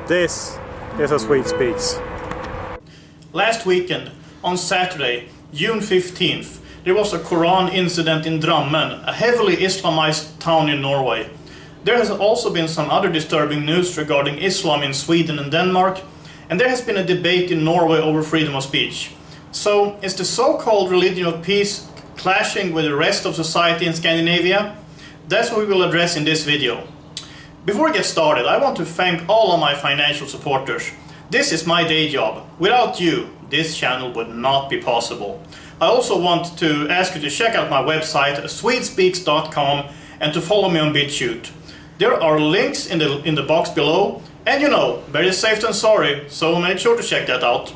This is how Swede speaks. Last weekend, on Saturday, June 15th, there was a Quran incident in Drammen, a heavily Islamized town in Norway. There has also been some other disturbing news regarding Islam in Sweden and Denmark, and there has been a debate in Norway over freedom of speech. So, is the so-called religion of peace clashing with the rest of society in Scandinavia? That's what we will address in this video. Before we get started, I want to thank all of my financial supporters. This is my day job. Without you, this channel would not be possible. I also want to ask you to check out my website, swedespeaks.com, and to follow me on BitChute. There are links in the box below, and you know, better safe than sorry, so make sure to check that out.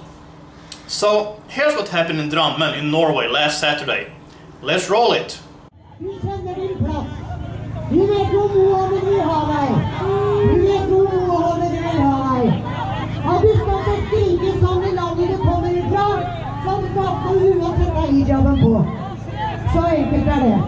So, here's what happened in Drammen in Norway last Saturday. Let's roll it! Vi vet hvor målet vi har deg. Vi vet hvor målet vi har deg. Har du stått og skriket sånn i landet du kommer ifra, så har du tatt på huet og sett deg hijaben på. Så enkelt er det.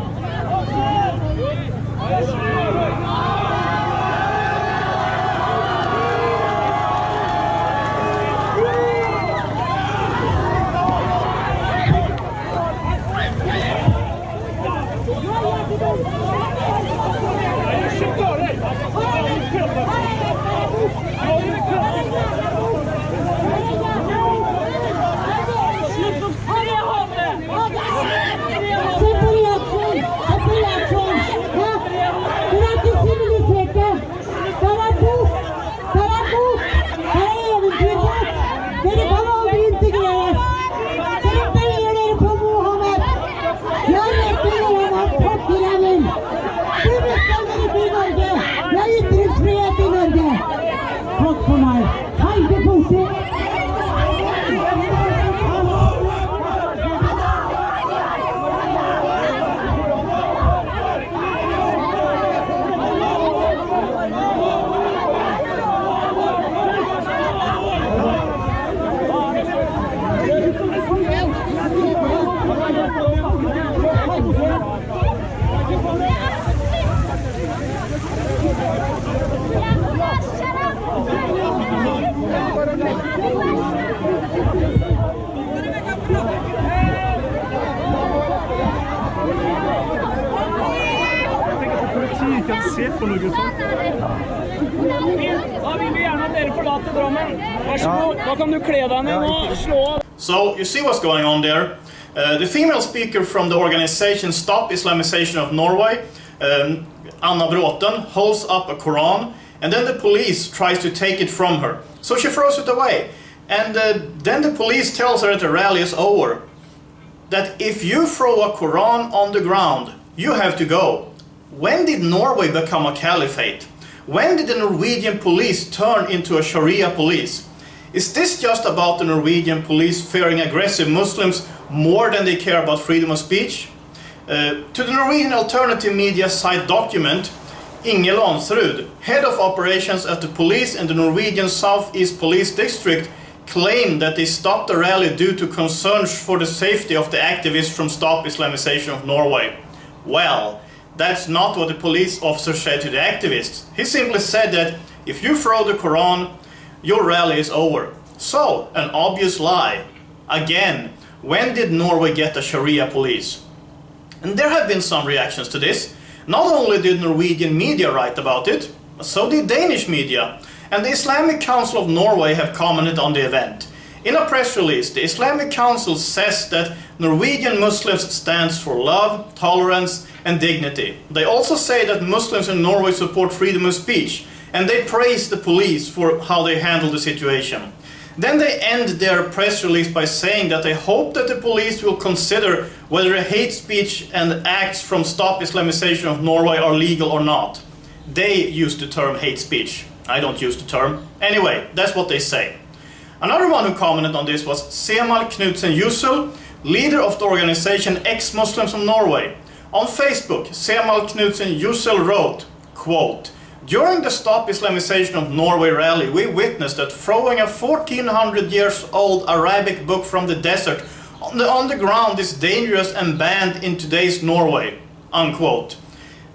So, you see what's going on there. The female speaker from the organization Stop Islamization of Norway, Anna Bråten, holds up a Quran, and then the police tries to take it from her. So she throws it away. And then the police tells her that the rally is over. That if you throw a Quran on the ground, you have to go. When did Norway become a caliphate? When did the Norwegian police turn into a Sharia police? Is this just about the Norwegian police fearing aggressive Muslims more than they care about freedom of speech? To the Norwegian alternative media site Document, Inge Lansrud, head of operations at the police in the Norwegian Southeast Police District, claimed that they stopped the rally due to concerns for the safety of the activists from Stop Islamization of Norway. Well, that's not what the police officer said to the activists. He simply said that if you throw the Quran, your rally is over. So, an obvious lie. Again, when did Norway get a Sharia police? And there have been some reactions to this. Not only did Norwegian media write about it, so did Danish media. And the Islamic Council of Norway have commented on the event. In a press release, the Islamic Council says that Norwegian Muslims stands for love, tolerance and dignity. They also say that Muslims in Norway support freedom of speech, and they praise the police for how they handle the situation. Then they end their press release by saying that they hope that the police will consider whether hate speech and acts from Stop Islamization of Norway are legal or not. They use the term hate speech. I don't use the term. Anyway, that's what they say. Another one who commented on this was Semal Knudsen Jussel, leader of the organization Ex-Muslims of Norway. On Facebook, Semal Knudsen Jussel wrote, quote, "During the Stop Islamization of Norway rally, we witnessed that throwing a 1400 years old Arabic book from the desert on the ground is dangerous and banned in today's Norway." Unquote.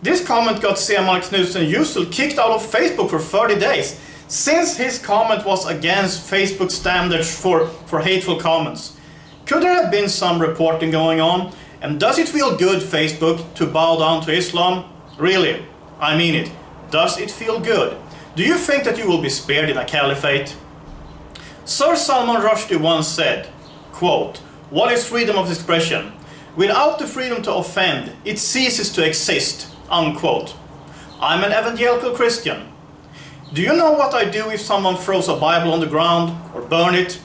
This comment got Semal Knudsen Jussel kicked out of Facebook for 30 days. Since his comment was against Facebook standards for hateful comments, could there have been some reporting going on? And does it feel good, Facebook, to bow down to Islam? Really, I mean it. Does it feel good? Do you think that you will be spared in a caliphate? Sir Salman Rushdie once said, quote, "What is freedom of expression? Without the freedom to offend, it ceases to exist," unquote. I'm an evangelical Christian. Do you know what I do if someone throws a Bible on the ground or burn it?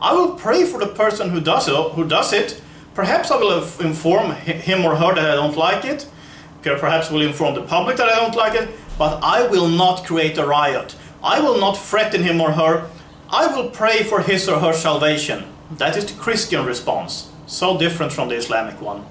I will pray for the person who does it. Perhaps I will inform him or her that I don't like it. Perhaps will inform the public that I don't like it. But I will not create a riot. I will not threaten him or her. I will pray for his or her salvation. That is the Christian response. So different from the Islamic one.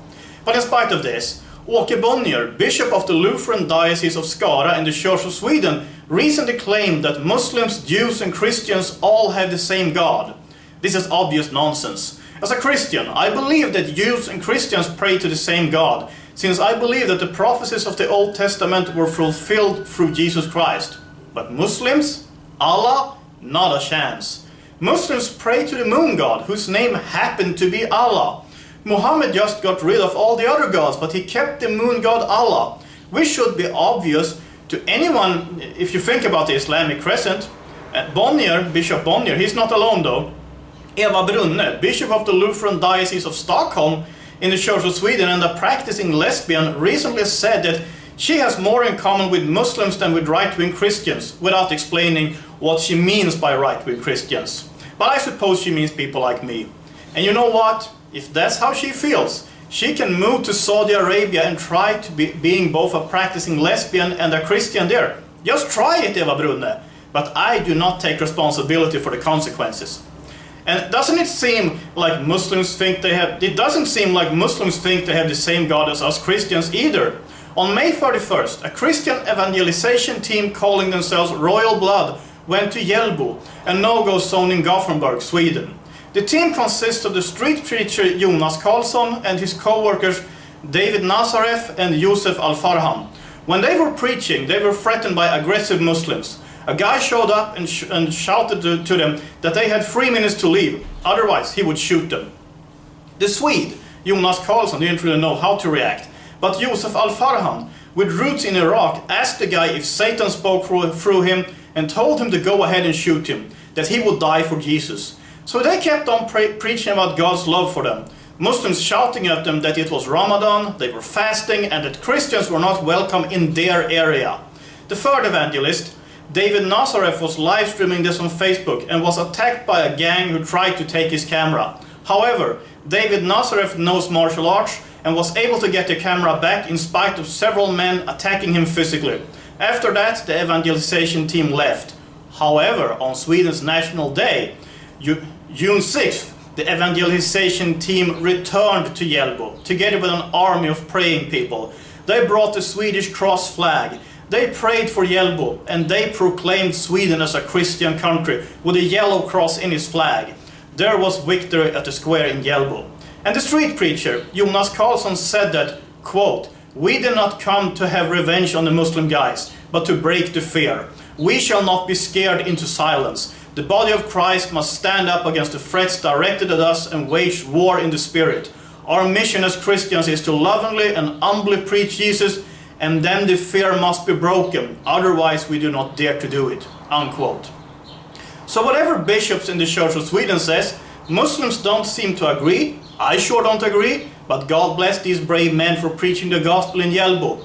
But in spite of this, Åke Bonnier, Bishop of the Lutheran Diocese of Skara in the Church of Sweden, recently claimed that Muslims, Jews and Christians all have the same God. This is obvious nonsense. As a Christian, I believe that Jews and Christians pray to the same God, since I believe that the prophecies of the Old Testament were fulfilled through Jesus Christ. But Muslims? Allah? Not a chance. Muslims pray to the moon god, whose name happened to be Allah. Muhammad just got rid of all the other gods, but he kept the moon god Allah. Which should be obvious to anyone if you think about the Islamic crescent. Bonnier, Bishop Bonnier, he's not alone though. Eva Brunne, Bishop of the Lutheran Diocese of Stockholm in the Church of Sweden and a practicing lesbian, recently said that she has more in common with Muslims than with right-wing Christians, without explaining what she means by right-wing Christians. But I suppose she means people like me. And you know what? If that's how she feels, she can move to Saudi Arabia and try to be being both a practicing lesbian and a Christian there. Just try it, Eva Brunne. But I do not take responsibility for the consequences. And doesn't it seem like Muslims think it doesn't seem like Muslims think they have the same God as us Christians either. On May 31st, a Christian evangelization team calling themselves Royal Blood went to Hjällbo, a no-go zone in Gothenburg, Sweden. The team consists of the street preacher Jonas Karlsson and his co-workers David Nazareth and Yusuf Al-Farhan. When they were preaching, they were threatened by aggressive Muslims. A guy showed up and shouted to them that they had 3 minutes to leave, otherwise he would shoot them. The Swede, Jonas Karlsson, didn't really know how to react, but Yusuf Al-Farhan, with roots in Iraq, asked the guy if Satan spoke through him and told him to go ahead and shoot him, that he would die for Jesus. So they kept on preaching about God's love for them, Muslims shouting at them that it was Ramadan, they were fasting, and that Christians were not welcome in their area. The third evangelist, David Nazareth, was live streaming this on Facebook and was attacked by a gang who tried to take his camera. However, David Nazareth knows martial arts and was able to get the camera back in spite of several men attacking him physically. After that, the evangelization team left. However, on Sweden's National Day, June 6th, the evangelization team returned to Hjällbo, together with an army of praying people. They brought the Swedish cross flag. They prayed for Hjällbo, and they proclaimed Sweden as a Christian country with a yellow cross in its flag. There was victory at the square in Hjällbo. And the street preacher, Jonas Karlsson, said that, quote, "We did not come to have revenge on the Muslim guys, but to break the fear. We shall not be scared into silence. The body of Christ must stand up against the threats directed at us and wage war in the spirit. Our mission as Christians is to lovingly and humbly preach Jesus, and then the fear must be broken. Otherwise, we do not dare to do it," unquote. So whatever bishops in the Church of Sweden says, Muslims don't seem to agree. I sure don't agree, but God bless these brave men for preaching the gospel in Hjällbo.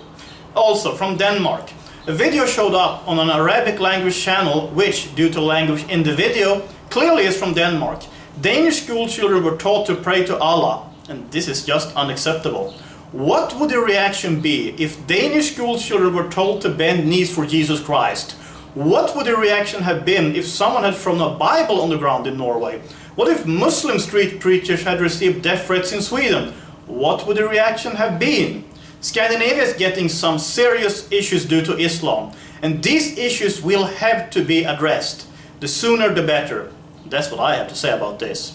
Also, from Denmark, a video showed up on an Arabic language channel which, due to language in the video, clearly is from Denmark. Danish school children were taught to pray to Allah, and this is just unacceptable. What would the reaction be if Danish school children were told to bend knees for Jesus Christ? What would the reaction have been if someone had thrown a Bible on the ground in Norway? What if Muslim street preachers had received death threats in Sweden? What would the reaction have been? Scandinavia is getting some serious issues due to Islam, and these issues will have to be addressed. The sooner the better. That's what I have to say about this.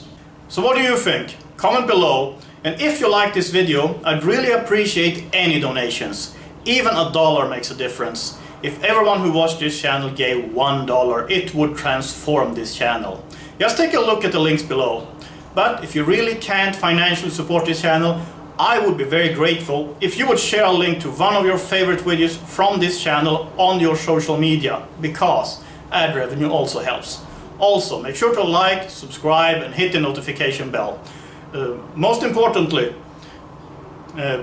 So what do you think? Comment below, and if you like this video, I'd really appreciate any donations. Even $1 makes a difference. If everyone who watched this channel gave $1, it would transform this channel. Just take a look at the links below. But if you really can't financially support this channel, I would be very grateful if you would share a link to one of your favorite videos from this channel on your social media, because ad revenue also helps. Also, make sure to like, subscribe and hit the notification bell. Most importantly,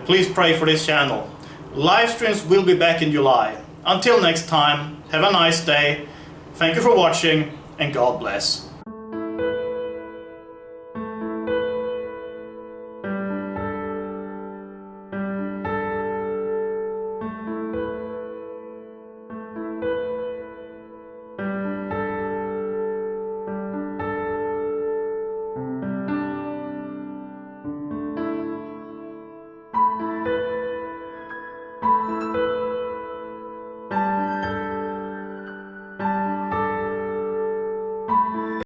please pray for this channel. Live streams will be back in July. Until next time, have a nice day. Thank you for watching and God bless.